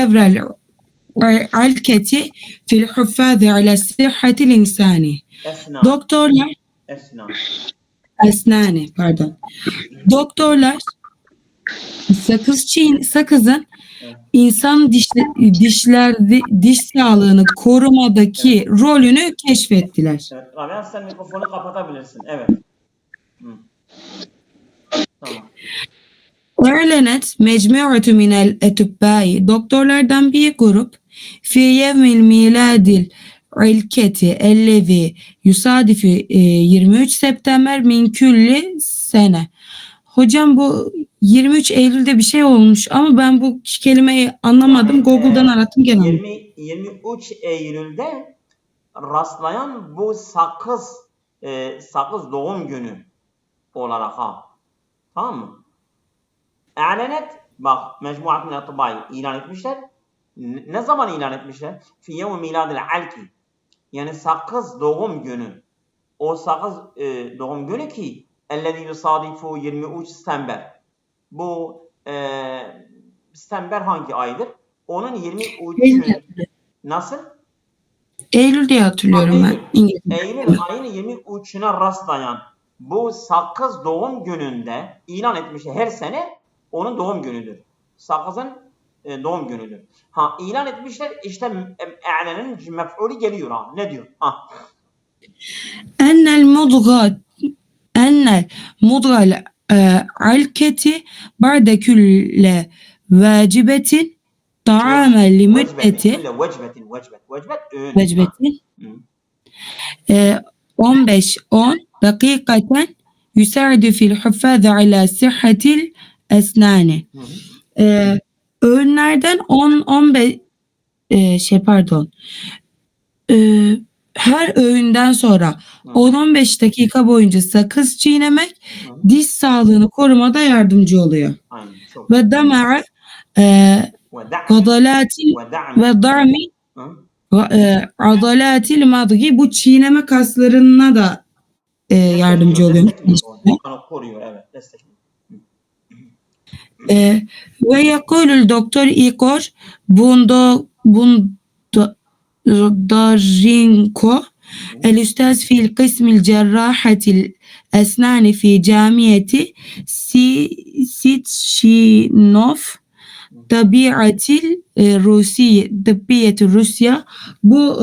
دور العلكة في الحفاظ على صحة الإنسان. Doktorlar Doktorlar sakızın insan diş sağlığını korumadaki rolünü keşfettiler. Evet, Rabian sen mikrofonu kapatabilirsin. Evet. Tamam. أعلنت مجموعة من الأطباء doktorlardan bir grup في يوم الميلاد العلكة الذي يصادف 23 September min kulli sene. Hocam bu 23 Eylül'de bir şey olmuş ama ben bu kelimeyi anlamadım. Google'dan arattım gene. 23 Eylül'de rastlayan bu sakız doğum günü olarak ha. Tamam mı? A'lenet bak mecmuat min atibay ilan etmişler. Ne zaman ilan etmişler? Fi yevmi miladil alki. Yani sakız doğum günü. O sakız doğum günü ki ellezî yusadifu 23 September. Bu September hangi aydır? Onun 23'ü nasıl? Eylül diye hatırlıyorum ben. Eylül ayının 23'üne rastlayan bu sakız doğum gününde ilan etmişler. Her sene onun doğum günüdür. Sakızın doğum günüdür. Ha ilan etmişler işte e'lenin mef'ulü geliyor ha. Ne diyor? Ha. Ennel mudgal alketi ba'de külle vacibetin ta'amel li müddeti vecbetin 15-10 dakikaten yüsa'du fil huffâzi ala sıhhatil esnani. Öğünlerden 10-15 her öğünden sonra 10-15 dakika boyunca sakız çiğnemek diş sağlığını korumada yardımcı oluyor. Ve dama'a adalatil ve da'mi adalatil madgi bu çiğneme kaslarına da yardımcı oluyor. Ve yakulul doktor Igor Bondarenko الأستاذ في القسم الجراحة الأسنان في جامعة سيتشينوف Tıbbiyet Rusya. Bu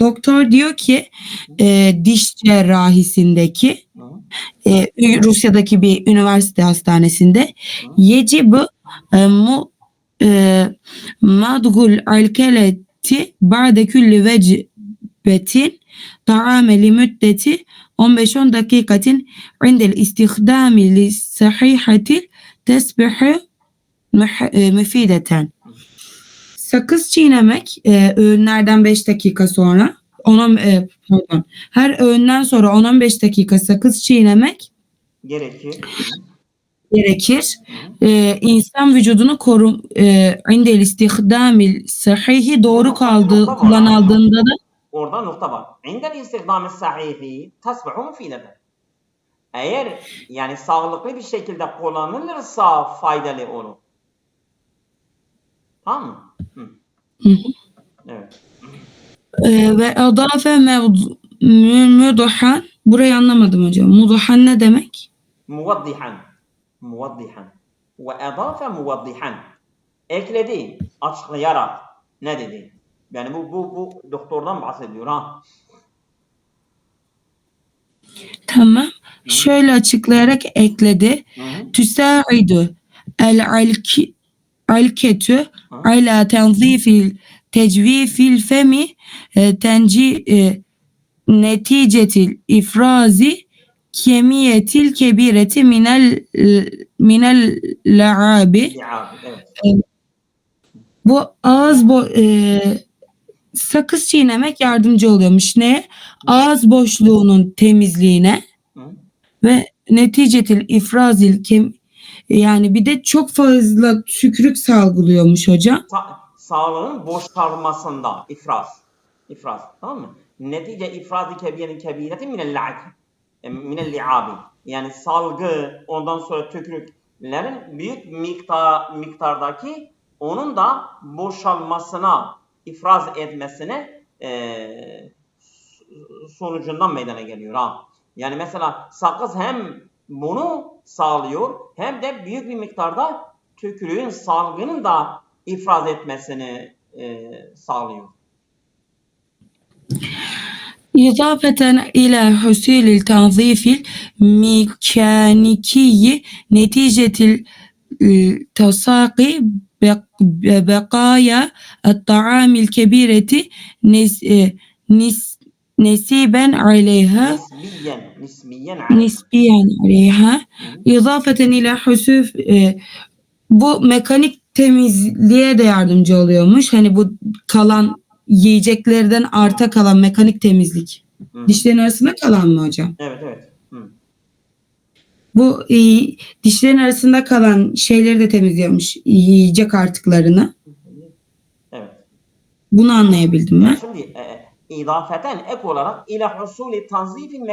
doktor diyor ki diş cerrahisindeki Rusya'daki bir üniversite hastanesinde yecibu madgul alkeleti ba'de külli vecbetin ta'ameli müddeti 15-10 dakikatin indel istihdami li sahihati tesbihu müfideten. Sakız çiğnemek öğünlerden 5 dakika sonra her öğünden sonra 10-15 dakika sakız çiğnemek gerekir. İnsan vücudunu indel istihdamil sahihi doğru kullanıldığında da orada nokta var. İndel istihdamil sahihi tasbihu müfideten. Eğer yani sağlıklı bir şekilde kullanılırsa faydalı olur. Tamam mı? Evet. Ve adafe mudahan burayı anlamadım hocam. Mudahan ne demek? Muvaddihan. Ve adafe muvaddihan. Ekledi, açıklayarak ne dedi? Yani bu doktordan bahsediyor ha. Tamam. Şöyle açıklayarak ekledi. Tüsaidu el-alketü ala tenzifil tecvifil femi neticetil ifrazi kemiyetil kebireti minel la'abi. Bu ağız sakız çiğnemek yardımcı oluyormuş. Ne? Ağız boşluğunun temizliğine ve neticetil ifrazil yani bir de çok fazla tükürük salgılıyormuş hocam. Sağlığın boşalmasında ifraz. Tamam mı? Netice ifrazi kebireti minel li'abi. Yani salgı ondan sonra tükürüklerin büyük miktardaki onun da boşalmasına, ifraz etmesine sonucundan meydana geliyor. Yani mesela sakız hem bunu sağlıyor hem de büyük bir miktarda tükürüğün salgının da ifraz etmesini sağlıyor. إضافة إلى حصول التنظيف الميكانيكي نتيجة التصاقي بقايا الطعام الكبيرة نسبيا عليها إضافة إلى حصول bu mekanik temizliğe de yardımcı oluyormuş. Hani bu kalan yiyeceklerden arta kalan mekanik temizlik. Dişlerin arasında kalan mı hocam? Evet, evet. Bu dişlerin arasında kalan şeyleri de temizliyormuş. Yiyecek artıklarını. Evet. Bunu anlayabildim ben. Şimdi idafeten ek olarak ila husuli tanzifin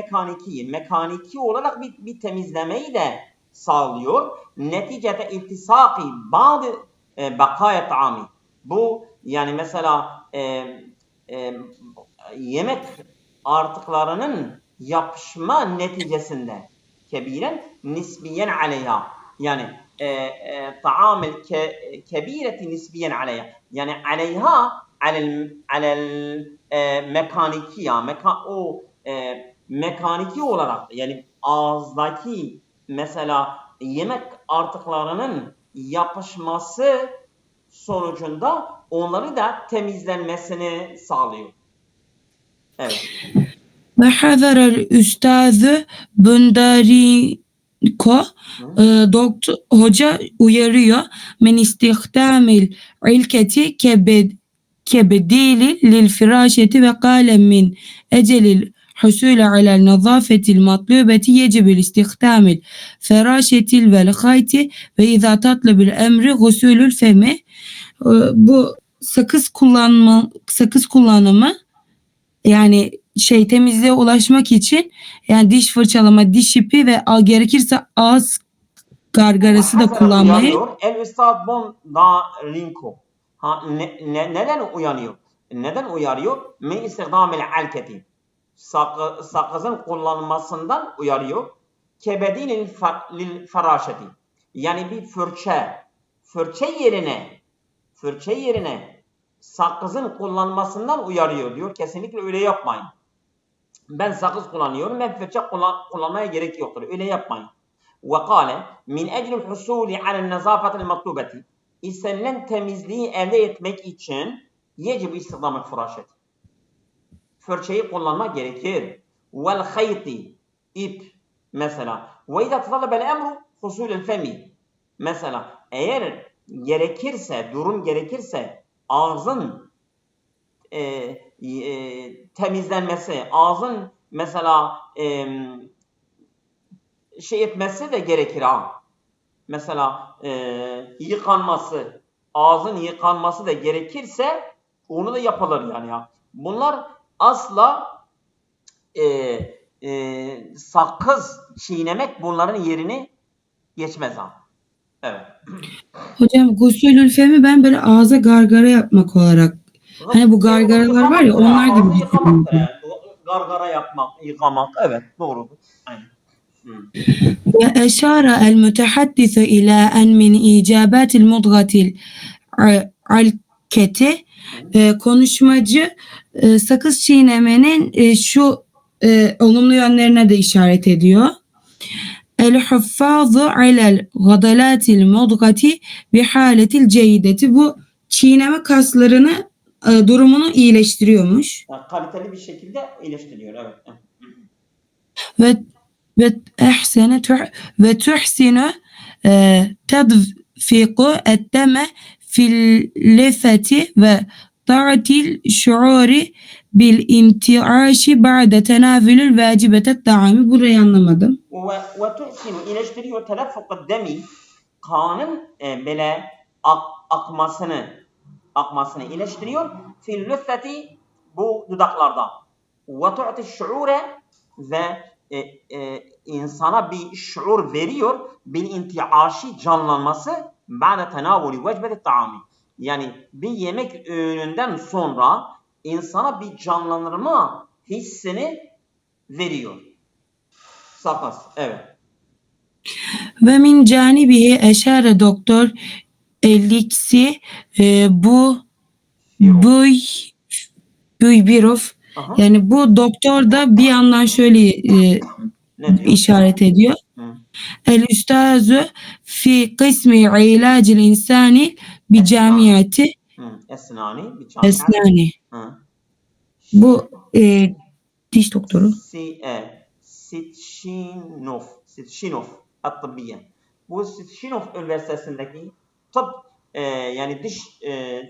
mekaniki olarak bir temizlemeyi de sağlıyor. Neticede iltisaki bazı bakaya taami. Bu yani mesela yemek artıklarının yapışma neticesinde kebiren nisbiyen aleyha. Yani taamil kebireti nisbiyen aleyha. Yani aleyha alel mekaniki ya mekaniki olarak yani ağızdaki mesela yemek artıklarının yapışması sonucunda onları da temizlenmesini sağlıyor. Evet. Ve hazarel üstazı Bundariko doktor hoca uyarıyor men istihdamil ilketi kebedili lil firâşeti ve kâle min ecelil حصول على النظافة المطلوبة يجب الاستخدام الفراشة والخيط وإذا تطلب الأمر غسول الفم. Bu sakız kullanımı yani temizliğe ulaşmak için yani diş fırçalama, diş ipi ve gerekirse ağız gargarası da kullanmayı. El Üstad Bondarenko. Neden uyanıyor? Neden uyarıyor? Min istihdamil alketi. Sakızın kullanılmasından uyarıyor. Kebedin lil faraşeti. Yani bir fırça yerine sakızın kullanmasından uyarıyor diyor. Kesinlikle öyle yapmayın. Ben sakız kullanıyorum. Ben fırça kullanmaya gerek yoktur. Öyle yapmayın. Ve kâle min eclil husûli alel nezâfetil matlubeti. İstenilen temizliği elde etmek için yecib istihdamel fırâşet. Fırçayı kullanmak gerekir. Vel hayti. İp mesela. Ve izâ talabel emru husûlel femi. Mesela eğer durum gerekirse ağzın temizlenmesi, ağzın mesela etmesi de gerekir Mesela yıkanması, ağzın yıkanması da gerekirse onu da yapılır yani Bunlar asla sakız çiğnemek bunların yerini geçmez Evet. Hocam gusülül femi ben böyle ağza gargara yapmak olarak hani bu gargaralar var ya onlar gibi düşünüyorum. Gargara yapmak, yıkamak evet doğrudur. Aynen. Ve eşara el mütehaddise ila en min icabatil mudgatil alketi konuşmacı sakız çiğnemenin şu olumlu yönlerine de işaret ediyor. El-huffazu alel gadalatil mudgati bi haletil ceydeti. Bu çiğneme kaslarını durumunu iyileştiriyormuş. Kaliteli bir şekilde iyileştiriyor evet. Ve tuhsinu tadfiqu etteme fil lefeti ve ta'til şuuri bil intiaşi ba'de tenavülül vacibetet ta'ami. Burayı anlamadım. Ve tuhsinu iyileştiriyor telaffuqud demi kanın böyle akmasını iyileştiriyor fil lefeti bu dudaklarda ve tu'ti şuure ve insana bir şuur veriyor bil intiaşi canlanması ba'de tenavülü vecbeti ta'ami Yani bir yemek öğününden sonra insana bir canlandırma hissini veriyor. Sakız. Evet. Ve min canibihi eşare doktor Eliksi bu Buy Buybirov, Aha. yani bu doktor da bir yandan şöyle Ne diyor? işaret ediyor. Hı. El üstazü fi kısmi ilacil insani bi camiyeti Esnani. Bir esnani. Hı. Bu diş doktoru. Sitşinov At-Tıbbiye. Bu Sitşinov Üniversitesi'ndeki tıp yani diş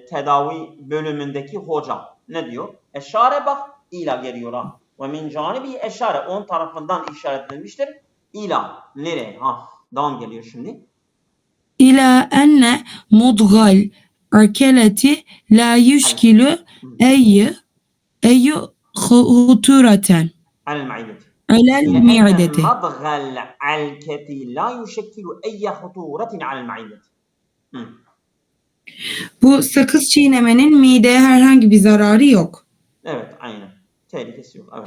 tedavi bölümündeki hoca ne diyor? Eşare bak ila geliyor ha. Ve min canibi eşare on tarafından işaretlenmiştir. İla nereye? Ha devam geliyor şimdi. İlâ enne mudgal arkeleti la yüşkilü eyyi hutureten على المعدة. alel إلى أن mi'deti. مضغ العلكة لا يشكل أي خطورة على المعدة. Hı. Bu sakız çiğnemenin mideye herhangi bir zararı yok. Evet, aynen. Tehlikesi yok.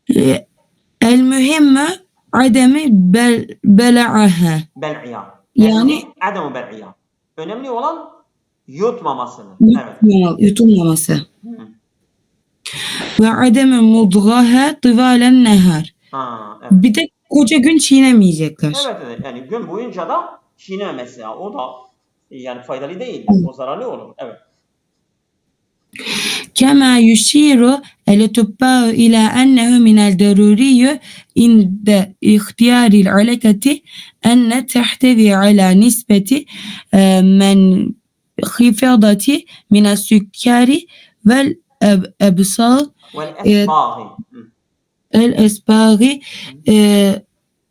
Evet. El mühimme ademi bela'aha. Bel'iya. Yani Ademu bel'iya. Önemli olan yutmamasıdır. Evet. yutulmaması. Hı. Ve ademi mudgaha tıvalen nehar. Ha, evet. Bir de koca gün çiğnemeyecekler. Evet. Yani gün boyunca da çiğnememesi. O da yani faydalı değil. O zararlı olur. Evet. كما يشير الأطباء إلى أنه من الضروري عند اختيار العلاقة أن تحتوي على نسبة منخفضة من السكر والأبصار Vel-esbâhi. الأسباغ.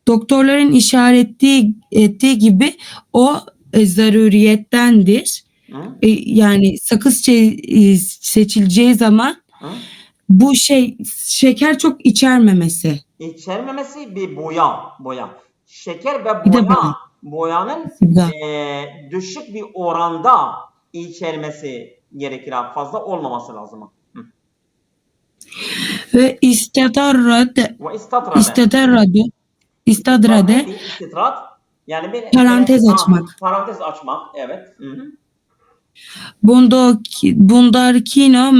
Doktorların işaret ettiği gibi o zaruriyettendir. Yani sakız seçileceği zaman bu şeker çok içermemesi. İçermemesi bir boya. Şeker ve Bir de boyanın düşük bir oranda içermesi gerekir. Fazla olmaması lazım. Ve istadrade yani bir parantez açmak. Parantez açmak. Evet. Hı-hı. Bundarkino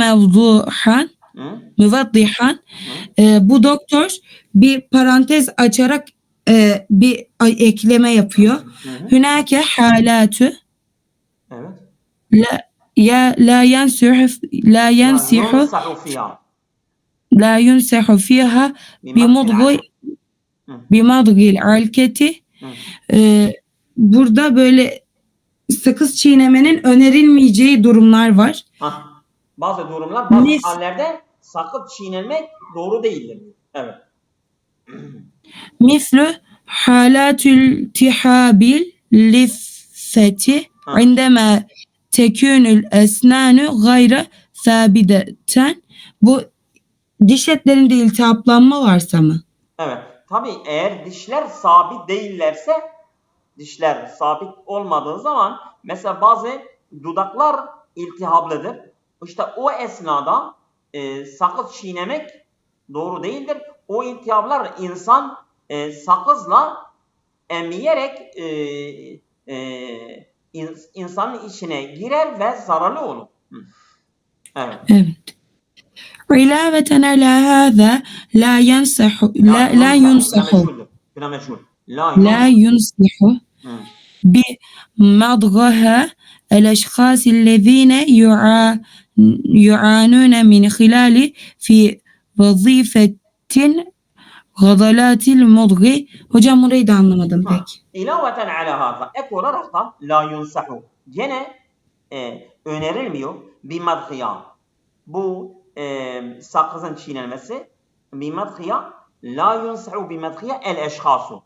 müvaddihan. Bu doktor bir parantez açarak bir ekleme yapıyor. Hünake halatü evet. la yunsahu fiha bimadgil alketi. Burada böyle sakız çiğnemenin önerilmeyeceği durumlar var. Bazı durumlar, bazı hallerde sakız çiğnemek doğru değildir. Evet. Mislu halatül tihabil liffeti indema tekünül esnanu gayre sabideten. Bu diş etlerinde iltihaplanma varsa mı? Evet. Tabii eğer dişler sabit değillerse, dişler sabit olmadığı zaman mesela bazı dudaklar iltihaplıdır. İşte o esnada sakız çiğnemek doğru değildir. O iltihaplar insan sakızla emiyerek insanın içine girer ve zararlı olur. Evet. İlaveten ala hâzâ la yunsahu bi madgaha الأشخاص الذين يعانون من خلال في وظيفة غضلات المضغ. Hocam burayı da anlamadım pek. İlaveten ala hâzâ ek olarak da la yunsahu gene önerilmiyor bi madgıya. Bu sakızın çiğnenmesi bi madgıya la yunsahu bi madgıya el eşhasu.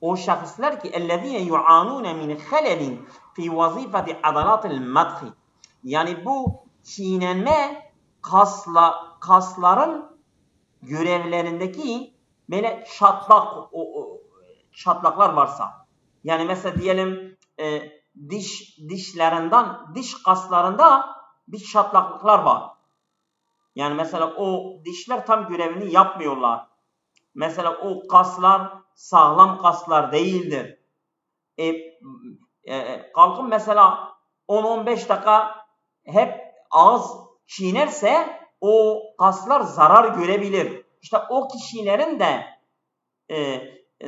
O şahıslar ki ellezine yu'anune min halelin fi vazifeti adalatil madgı. Yani bu çiğnenme kasların görevlerindeki böyle çatlaklar varsa. Yani mesela diyelim dişlerinden, diş kaslarında bir çatlaklıklar var. Yani mesela o dişler tam görevini yapmıyorlar. Mesela o kaslar sağlam kaslar değildir. Kalkın mesela 10-15 dakika hep ağız çiğnerse o kaslar zarar görebilir. İşte o kişilerin de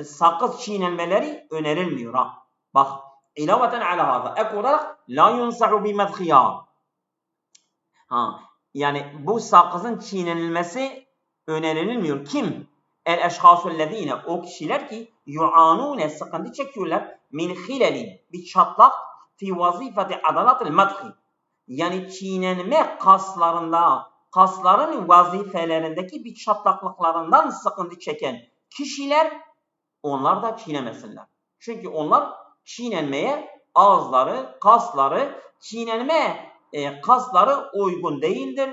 sakız çiğnenmeleri önerilmiyor. Ha. Bak, ilaveten ala hâzâ. Ek olarak la yunsa'u bimedhiyâ. Ha, yani bu sakızın çiğnenilmesi önerilmiyor. Kim? El eşhâsullezîne, o kişiler ki yu'anûne, sıkıntı çekiyorlar, min hilelin, bir çatlak fi vazifeti adalatil medhi. Yani çiğnenme kaslarında, kasların vazifelerindeki bir çatlaklıklarından sıkıntı çeken kişiler, onlar da çiğnemesinler. Çünkü onlar çiğnenmeye, ağızları, kasları, çiğnenme kasları uygun değildir.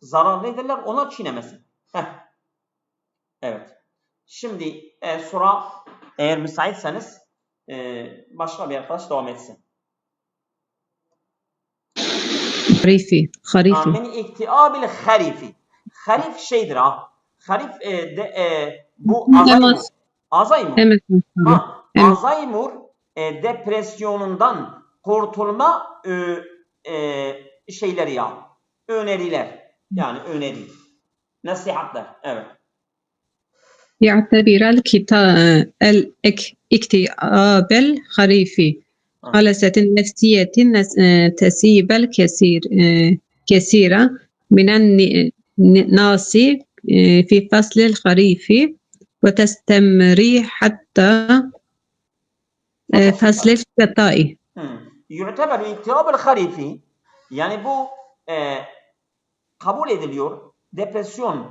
Zararlıdırlar. Onlar çiğnemesin. Evet. Şimdi sonra eğer müsaitseniz başka bir arkadaş devam etsin. Harifi. Min iktiabil harifi. Harif şeydir ha. Harif bu Alzheimer. Alzheimer. Evet. Ha, Evet. Alzheimer depresyonundan kurtulma şeyleri ya. Öneriler. Yani öneri. Nasihatler. Evet. يعتبر الاكتئاب الخريفي حالة نفسية تسيب كثيرة من الناس في فصل الخريف وتستمر حتى فصل الشتاء. يعتبر الاكتئاب الخريفي, yani bu kabul ediliyor. Depresyon,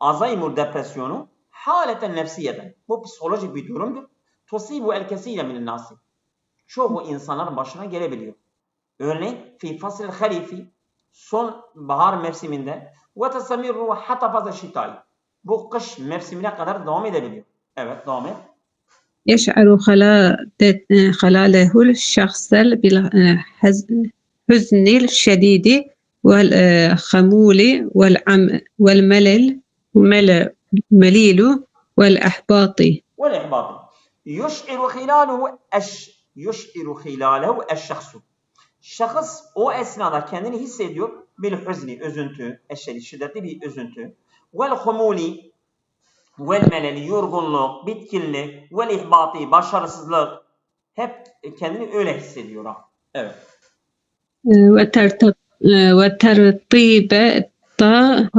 Alzheimer depresyonu haleten nefsiyeden. Bu psikolojik bir durumdur. Tusibu el kesire minin nasi. Çoğu insanların başına gelebiliyor. Örneğin fi fasl harifi, son bahar mevsiminde ve tesemirru hatta fazla şitay. Bu kış mevsimine kadar devam edebiliyor. Evet, devam et. يشعر خلاله الشخص بالحزن الشديد والخمول والملل والإحباط. يشعر خلاله الشخص. Şahıs o esnada kendini hissediyor bil hüzni, üzüntü, şiddetli bir üzüntü. Vel humuli, vel meleli, yorgunluk, bitkinlik, vel ihbati, başarısızlık. Hep kendini öyle hissediyor. Evet. وترتيب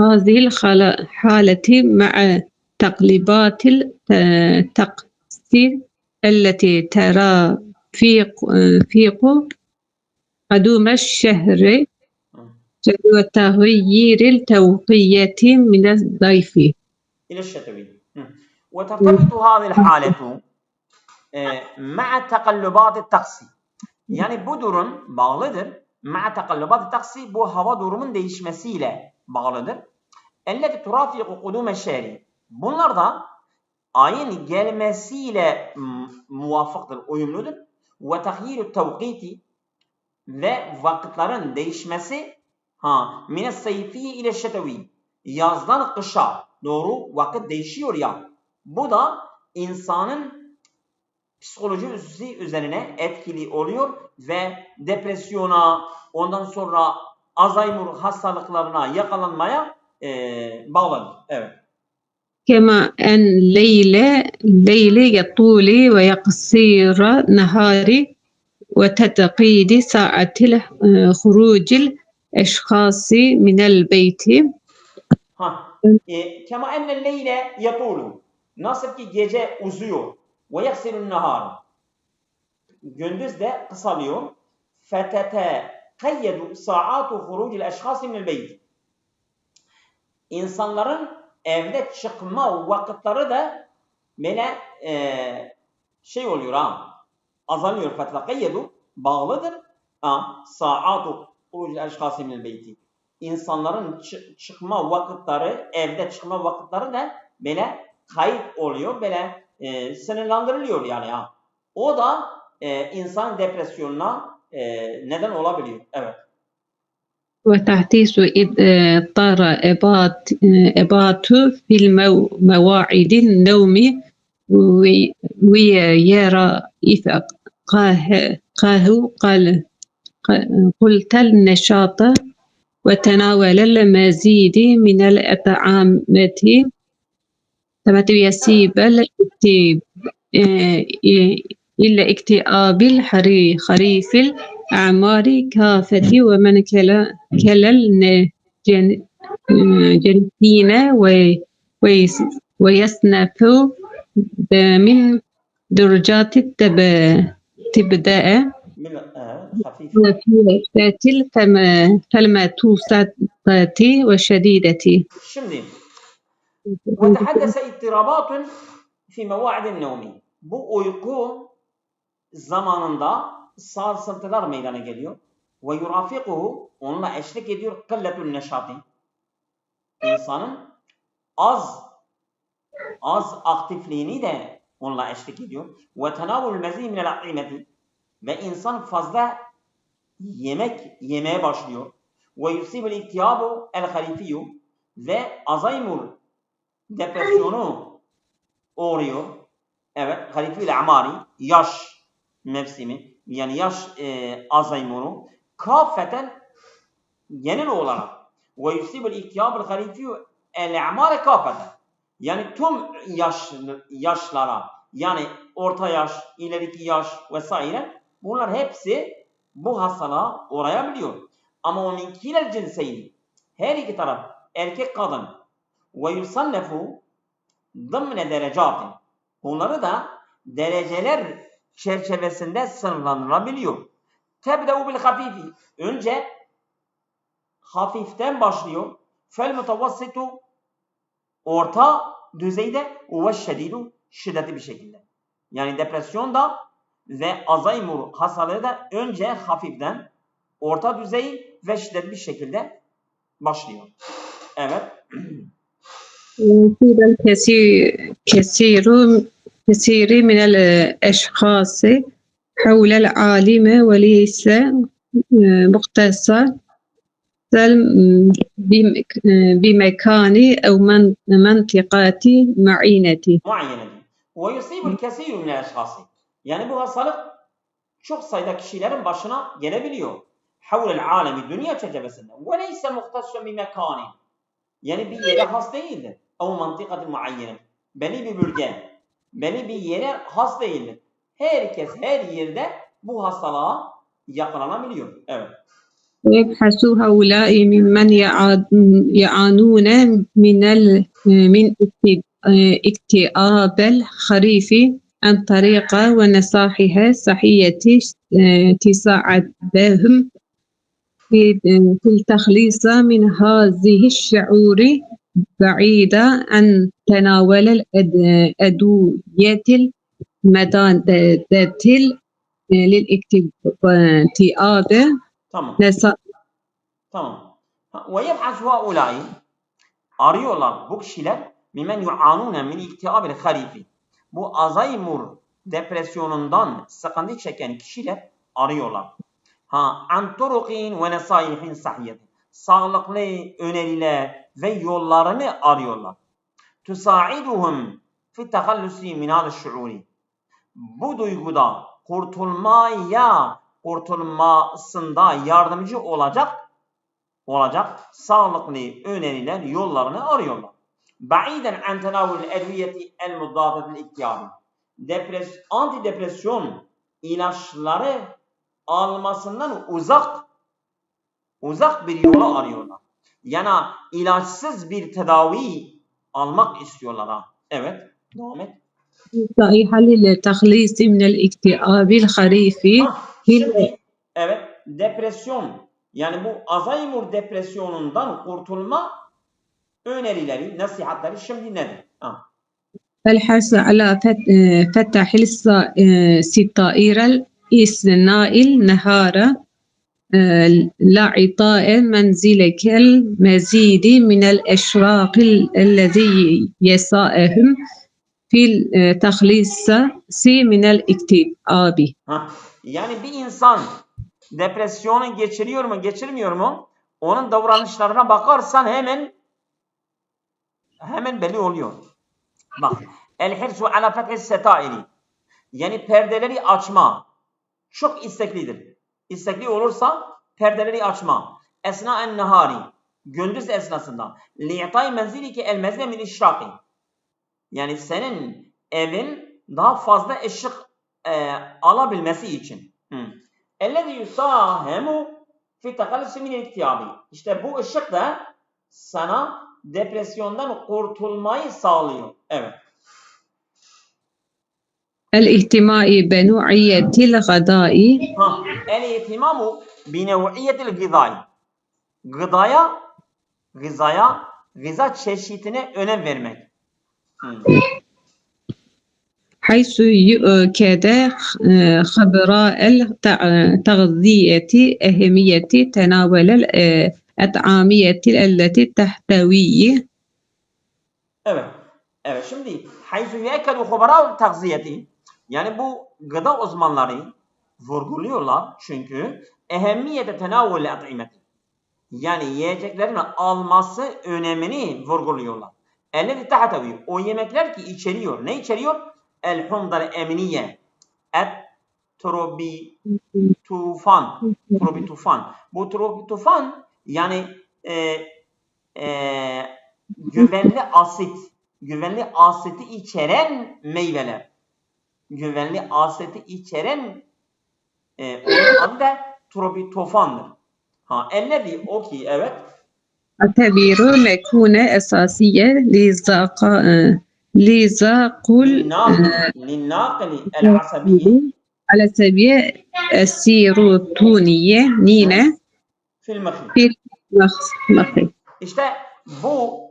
هذه الحالة مع تقلبات التقصير التي ترافق قدوم الشهر وتغيير التوقيت من الصيف إلى الشتوي. وترتبط هذه الحالة مع تقلبات الطقس. Yani bu durum bağlıdır. مع تقلبات الطقس, bu hava durumun değişmesiyle bağlıdır. التي ترافق قدوم الشهر. Bunlar da ayın gelmesiyle muvaffaktır, uyumludur. وتغيير التوقيت, ve vakitlerin değişmesi mine sayfiye ile şetevi, yazdan kışa doğru vakit değişiyor ya. Bu da insanın psikolojisi üzerine etkili oluyor ve depresyona, ondan sonra Alzheimer hastalıklarına yakalanmaya bağlanır. Evet. كما أن الليل يطول ويقصير نهار وتقييد ساعة خروج الأشخاص من البيت. كما أن الليل يطول, nasıl ki gece uzuyor, ve yaksirun nahar, gündüz de kısalıyor. فَتَتَقَيَّدُ سَاعَاتُ خُرُوجِ الْاَشْخَاصِ مِنَ الْبَيْتِ. İnsanların evde çıkma vakitleri de böyle oluyor azalıyor. فَتَتَقَيَّدُ bağlıdır. سَاعَاتُ خُرُوجِ الْاَشْخَاصِ مِنَ الْبَيْتِ. İnsanların çıkma vakitleri, evde çıkma vakitleri de böyle kayıt oluyor, böyle sınırlandırılıyor yani. O da insan depresyonuna neden olabiliyor. Evet. وتحديث اضطر إباط في مواعيد النوم ويرى قلت النشاط وتناول المزيد من الطعامات يسيب إلى اكتئاب الخريف الأعمار كافة ومن كلا الجنسين ويصنف من درجات تبدأ خفيف. فالمتوسطة وشديدة. Şimdi وتحدث اضطرابات في مواعيد النوم. Bu uyku zamanında sarsıntılar meydana geliyor. Ve yurafikuhu, onunla eşlik ediyor kılletun neşati. İnsanın az aktifliğini de onunla eşlik ediyor. Ve tenavul mezî minel at'imeti, ve insan fazla yemek yemeye başlıyor. Ve yusibul iktiyabu el halifiyyu, ve Alzheimer depresyonu uğruyor. Evet, halifiyül amari, yaş mevsimi, yani yaş Alzheimer'u kafeten genel olarak ve yusibul iktiyabul halifiyyu el amari kafeten, yani tüm yaşlara, yani orta yaş, ileriki yaş vesaire, bunlar hepsi bu hastalığa uğrayabiliyor. Ama o minkilel cinseyni, her iki taraf, erkek kadın, ve yusannefu dımne derecatin, bunları da dereceler çerçevesinde sınırlandırılabiliyor. Tebde'u bil hafifi, önce hafiften başlıyor. Fel mutavassitu, orta düzeyde, ve şedidu, şiddetli bir şekilde. Yani depresyonda ve Alzheimer hastalığı da önce hafiften, orta düzey ve şiddetli bir şekilde başlıyor. Evet. كثير من الأشخاص حول العالم وليس مختصا بمكان أو منطقة معينة. ويصيب الكثير من الأشخاص. Yani bu hastalık çok sayıda kişilerin başına gelebiliyor. حول العالم, dünya çerçevesinde. وليس مختصا بمكان. Yani bir yere has değildir. O mantıkatı muayyene. Belli bir bölge, belli bir yere has değildir. Herkes her yerde bu hastalığa yakalanabiliyor. Evet. ويبحث هؤلاء ممن يعانون من اكتئاب الخريف عن طريق ونصائح صحية تساعدهم في التخليص من هذه الشعور بعيدة عن تناول الأدوية المضادة للاكتئاب. Tamam. Tamam. Ve yeb'asu haulâi, arıyorlar bu kişiler mimen yu'anûne min iktiâbil harifi. Bu Alzheimer depresyonundan sıkıntı çeken kişiler arıyorlar. An turukin ve nesaihin sahiyeti. Sağlıklı öneriler ve yollarını arıyorlar. Tusaiduhum fi tehallusi min hâl şuuri. Bu duyguda kurtulmasında yardımcı olacak sağlıklı öneriler, yollarını arıyorlar. Ba'iden an tenavul edviyeti el muddadatil iktiyabi. Antidepresyon ilaçları almasından uzak bir yolu arıyorlar. Yani ilaçsız bir tedavi almak istiyorlar. Evet, devam et. صحيح للتخليص من الاكتئاب الخريف. Şimdi evet, depresyon, yani bu Alzheimer depresyonundan kurtulma önerileri, nasihatleri şimdi nedir? الحرص على فتح الستائر الإثناء النهار لإعطاء منزلك المزيد من الإشراق الذي يساهم في التخليص من الاكتئاب. Yani bir insan depresyonu geçiriyor mu, geçirmiyor mu? Onun davranışlarına bakarsan hemen belli oluyor. Bak, el-hirsu ala fethis setairi. Yani perdeleri açma. Çok isteklidir. İstekli olursa perdeleri açma. Esna'en nehari. Gündüz esnasında. Li'tay menzilike el mezle min işraki. Yani senin evin daha fazla ışık alabilmesi için. Ellezî yusâhemu fi tekallüsü minel iktiyabi. İşte bu ışık da sana depresyondan kurtulmayı sağlıyor. Evet. الاهتماء بنوعية الغذاء. El-ihtimamu bi nev'iyetil gıdâi. Gıza çeşitine önem vermek. حيث يؤكد خبراء التغذية أهمية تناول الأطعمة التي تحتوي. Evet. Evet. Şimdi haythu yekedu hubarâ tagziyeti. Yani bu gıda uzmanları vurguluyorlar çünkü ehemmiyete tenavvul at'imeti. Yani yiyeceklerin alması önemini vurguluyorlar. Ellezî tahtevi. O yemekler ki içeriyor. Ne içeriyor? El-humdal emniye. Trobitufan. Bu trobitufan yani güvenli asiti içeren meyveler. Güvenli asiti içeren onun adı da trobitofandır. Ellezî o ki evet. أعتبر مكونة أساسية لزاقل للناقل العصبي على سبيل السيروتونية نينة في المخ. في المخ. İşte bu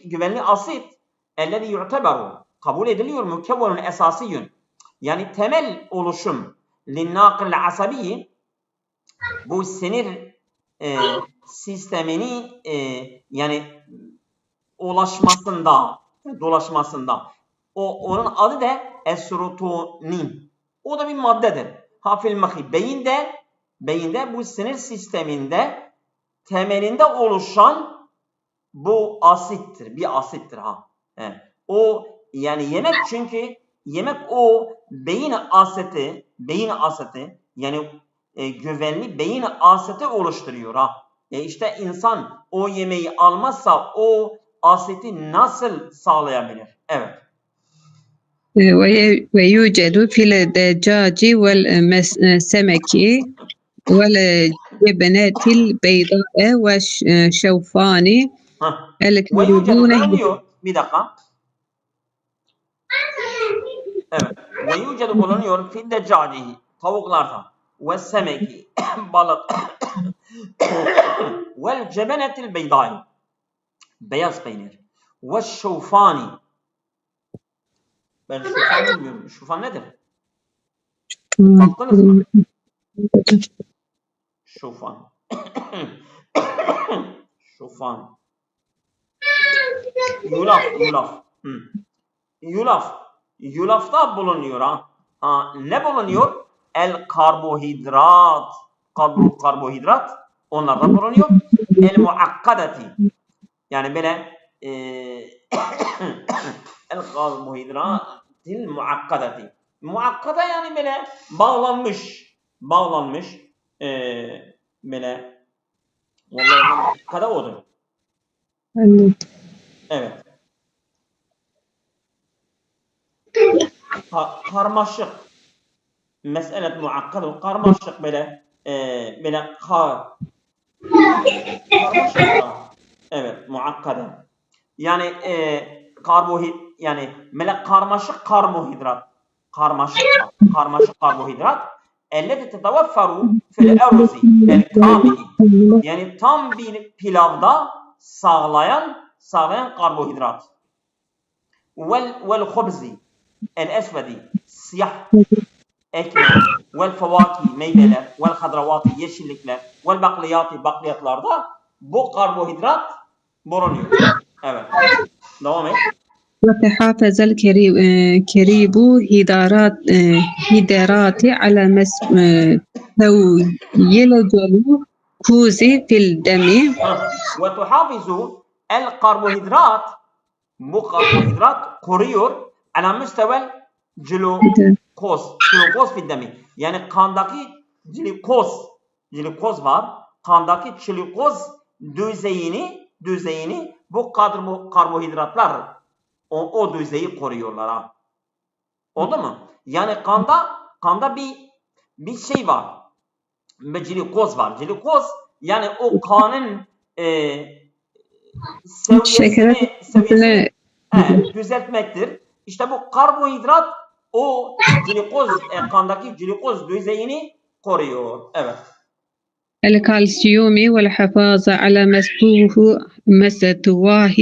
güvenli asit ellezî yu'teberu kabul ediliyor mükevvenun esasiyün. Yani temel oluşum linnâkil asabi bu sinir sistemini yani dolaşmasında onun adı da serotonin. O da bir maddedir. Hafil mahi beyinde bu sinir sisteminde temelinde oluşan bu asittir. Bir asittir Evet. O yani yemek çünkü yemek o beyin asiti yani güvenli beyin asiti oluşturuyor İşte insan o yemeği almazsa o asiti nasıl sağlayabilir? Evet. ويوجد في الدجاج والسمك والجبنات البيضاء والشوفان bulunuyor. Bir dakika. Evet. Ve yücedu bulunuyor fil deccacihi tavuklarda ve semeki balık vel cebenetil beydai beyaz peynir ve şufani. Ben şufan bilmiyorum. Şufan nedir? Baktınız mı? Şufan. Şufan. Yulafta bulunuyor ne bulunuyor? El karbohidrat. Karbohidrat onlardan bulunuyor. El muakkadati. Yani böyle el karbohidratil muakkadati. Muakkada yani böyle bağlanmış böyle vallahi muakkada odur. Evet. Karmaşık. Mesele muakkada karmaşık böyle karmaşık. Evet, muakkada. Yani yani karmaşık karbohidrat. Karmaşık karbohidrat elleti tetevefferu fil erzi el kamili. Yani tam bir pilavda sağlayan karbohidrat. Vel hubzi el esvedi siyah ekmek vel fevaki meyveler vel hadravati yeşillikler vel bakliyatlarda bu karbohidrat bulunuyor. Evet. Devam et. وتحافظ الكريب هدرات على تويل جلوكوز في الدم وتحافظ الكربوهيدرات bu karbonhidrat koruyor ala müstevel glukoz fiddemi. Yani kandaki glikoz var. Kandaki glikoz düzeyini bu karbohidratlar o düzeyi koruyorlar ha. Oldu mu? Yani kanda bir şey var. Bir glikoz var. Glikoz yani o kanın seviyesini düzeltmektir. İşte bu karbonhidrat o kandaki glikoz düzeyini koruyor. Evet. الكالسيوم والحفاظ على مستواه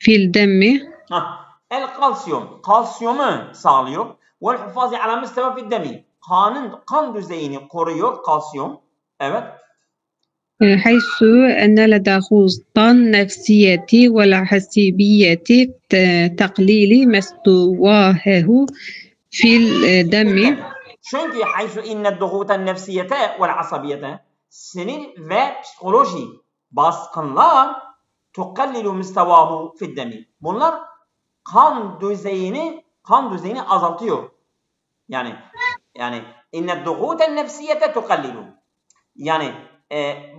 في الدم kalsiyumu sağlıyor. Vel hufazi ala müsteva fid demi. Kan düzeyini koruyor kalsiyum. Evet. حيث أن لدى خطى النفسية والحسابية تقليل مستواه في الدم. Çünkü haysu inne duhutan nefsiyete vel asabiyete sinir ve psikoloji baskınlar tukallilu müstevahu fid demi. Bunlar kan düzeyini azaltıyor. Yani inne duhutan nefsiyete tukallilu. Yani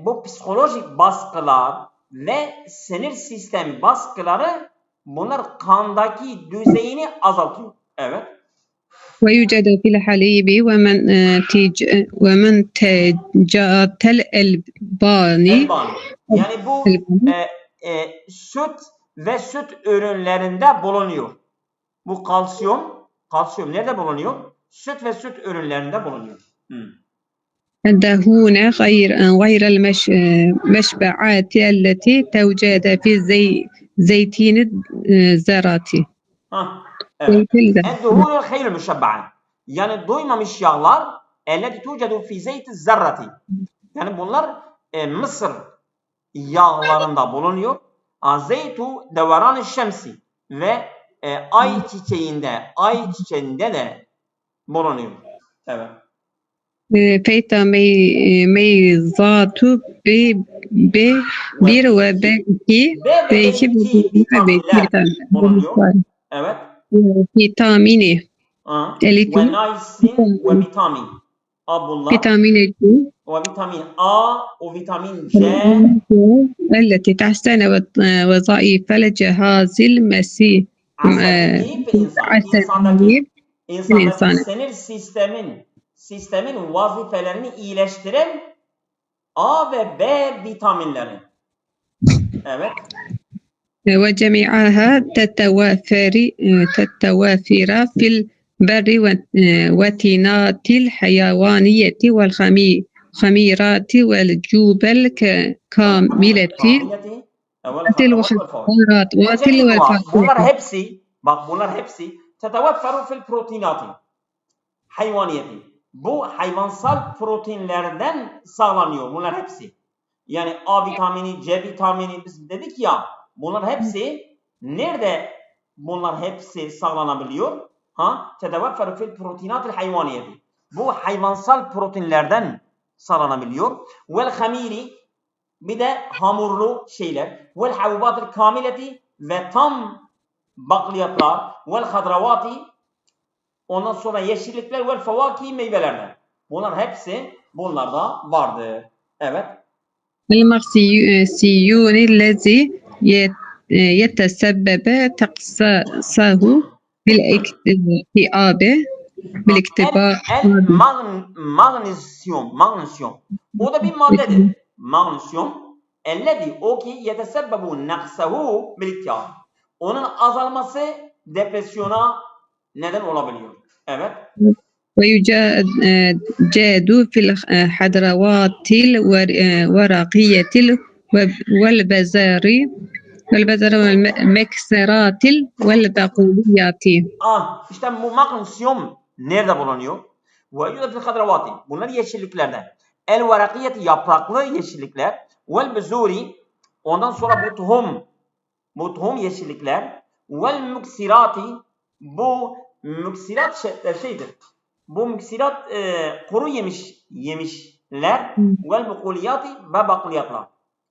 bu psikolojik baskılar ve sinir sistemi baskıları bunlar kandaki düzeyini azaltıyor. Evet. ويوجد في الحليب ومنتجات الألبان. Yani bu süt ve süt ürünlerinde bulunuyor. Bu kalsiyum nerede bulunuyor? Süt ve süt ürünlerinde bulunuyor. الدهون غير المشبعات التي توجد في زيتين الذرة. Evet. الدهون الغير المشبعة. Yani doymamış yağlar التي توجد في زيت الذرة. Yani bunlar Mısır yağlarında bulunuyor. Zeytu devaran şemsi ve ay çiçeğinde de bulunuyor. Evet. فيتميزات B1 ve B2 vitaminler bulunuyor. Evet. Vitamini Ve niacin ve vitamin A bunlar. Vitamin C Ve vitamin A ve vitamin C التي تحسن وظائف الجهاز المسيح insandaki sinir sistemin vazifelerini iyileştiren A ve B vitaminleri. Evet. وجميعها تتوافر في البر والتينات الحيوانية والخميرات والجبل كاملة bunlar hepsi tetevefferu fil proteinati hayvaniyeti. Bu hayvansal proteinlerden sağlanıyor bunlar hepsi. Yani A vitamini, C vitamini biz dedik ya bunlar hepsi nerede bunlar hepsi sağlanabiliyor? Tetevefferu fil proteinati hayvaniyeti. Bu hayvansal proteinlerden sağlanabiliyor. Vel hamiri bir de hamurlu şeyler. Vel havubatil kamileti ve tam bakliyatlar. Vel hadravati ondan sonra yeşillikler vel fevaki meyvelerden. Bunlar hepsi bunlarda vardır. Evet. المغسيون الذي يتسبب تقصاه بالاكتئاب magnezyum. O da bir maddedir. Magnezyum ellezî o ki yetesebbebu naksahu bil-iktiab. Onun azalması depresyona neden olabiliyor. Evet. ويوجد في الخضروات الورقية والبذر والمكسرات والبقوليات. İşte bu magnezyum nerede bulunuyor? Ve yu'da fil hadravati. Bunlar yeşilliklerde. El varakiyeti yapraklı yeşillikler. Vel bezuri ondan sonra bu tohum yeşillikler. Vel muksirati, bu muksirat şeydir. Bu muksirat kuru yemişler. Vel bukuliyati ve bakliyatlar.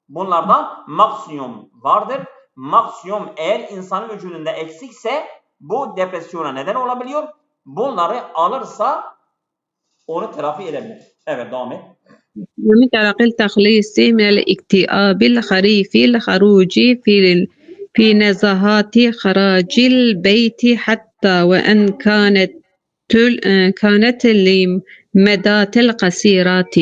Bunlardan maksimum vardır. Maksimum eğer insanın vücudunda eksikse bu depresyona neden olabiliyor. Bunları alırsa onu telafi edebilir. Evet, devam et. ومن طرق التخليص من الاكتئاب الخريف الخروج في نزهات خراج البيت حتى وإن كانت لمدات القصيرات.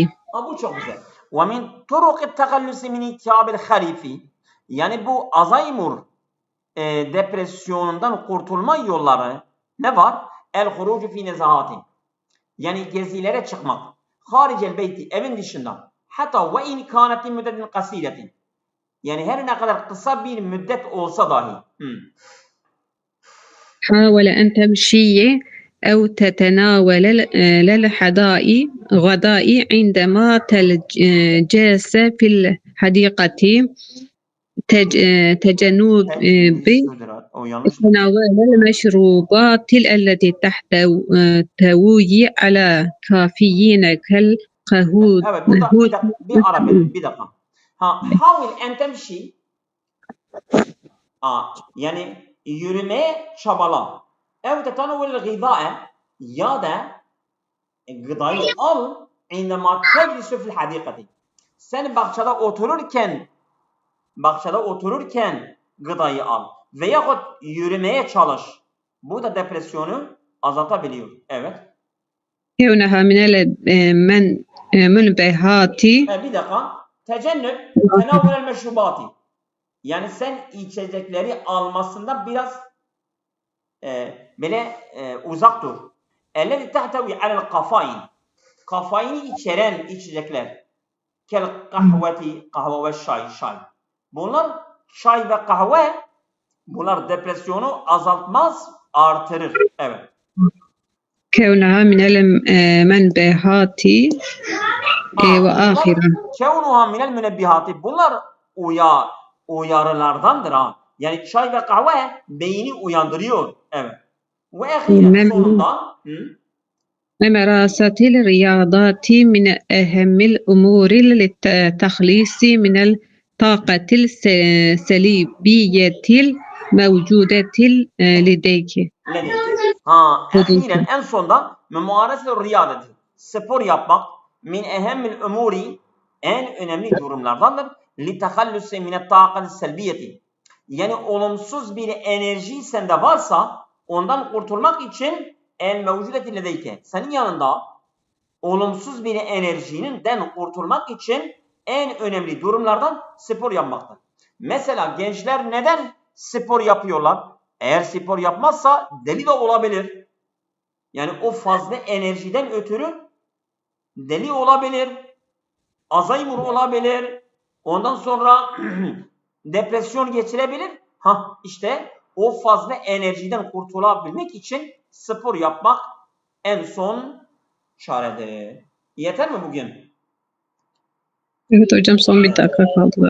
Bu çok güzel. وَمِنْ طُرُقِ التَّخَلُّسِ مِنْ اِكْتِئَابِ الْخَرِيفِ. Yani bu Alzheimer depresyonundan kurtulma yolları ne var? El-hurucu fi nezahati. Yani gezilere çıkmak. Haricel beyti, evin dışından. Hatta ve in kânetin müddetin kasiretin. Yani her ne kadar kısa bir müddet olsa dahi. حاول أن تمشي أو تتناول الغداء عندما تلجس في الحديقة تجنب O yanlış. تناول المشروبات التي تحتوي على كافيين كالقهوة. Evet, burada bir ara verin, bir dakika. Havil en temşi. Yani yürümeye çabala. Evet, tetanavul gıda'e ya da gıdayı al indema teclisu fil hadikati. Sen bahçede otururken gıdayı al. Veyahut yürümeye çalış. Bu da depresyonu azaltabiliyor. Evet. كونها من المنبهات. Bir dakika. Tecennüb tenavvül meşrubati. Yani sen içecekleri almasında biraz böyle uzak dur. Ellezî tehtevi alel kafain. Kafayini içeren içecekler. Kel kahveti, kahve ve çay. Bunlar çay ve kahve, bunlar depresyonu azaltmaz, artırır. Evet. كونها من المنبهات وآخرا. Kevnuha minel münebbihati. Bunlar uyarılardandır ha. Yani çay ve kahve beyni uyandırıyor. Evet. Ve ahiren sonunda ممارسة الرياضات من أهم الأمور للتخليص من الطاقة السلبية الموجودة لديك. Ahiren en sonda mümareset-i riyadeti. Spor yapmak min ehemmil umuri, en önemli durumlardandır. Li tehallüse minet taqati selbiyeti. Yani olumsuz bir enerji sende varsa ondan kurtulmak için el mevcudeti ledeyke. Senin yanında olumsuz bir enerjiden kurtulmak için en önemli durumlardan spor yapmaktır. Mesela gençler neden spor yapıyorlar? Eğer spor yapmazsa deli de olabilir. Yani o fazla enerjiden ötürü deli olabilir. Alzheimer olabilir. Ondan sonra depresyon geçirebilir. İşte o fazla enerjiden kurtulabilmek için spor yapmak en son çaredir. Yeter mi bugün? Evet hocam, son bir dakika kaldı.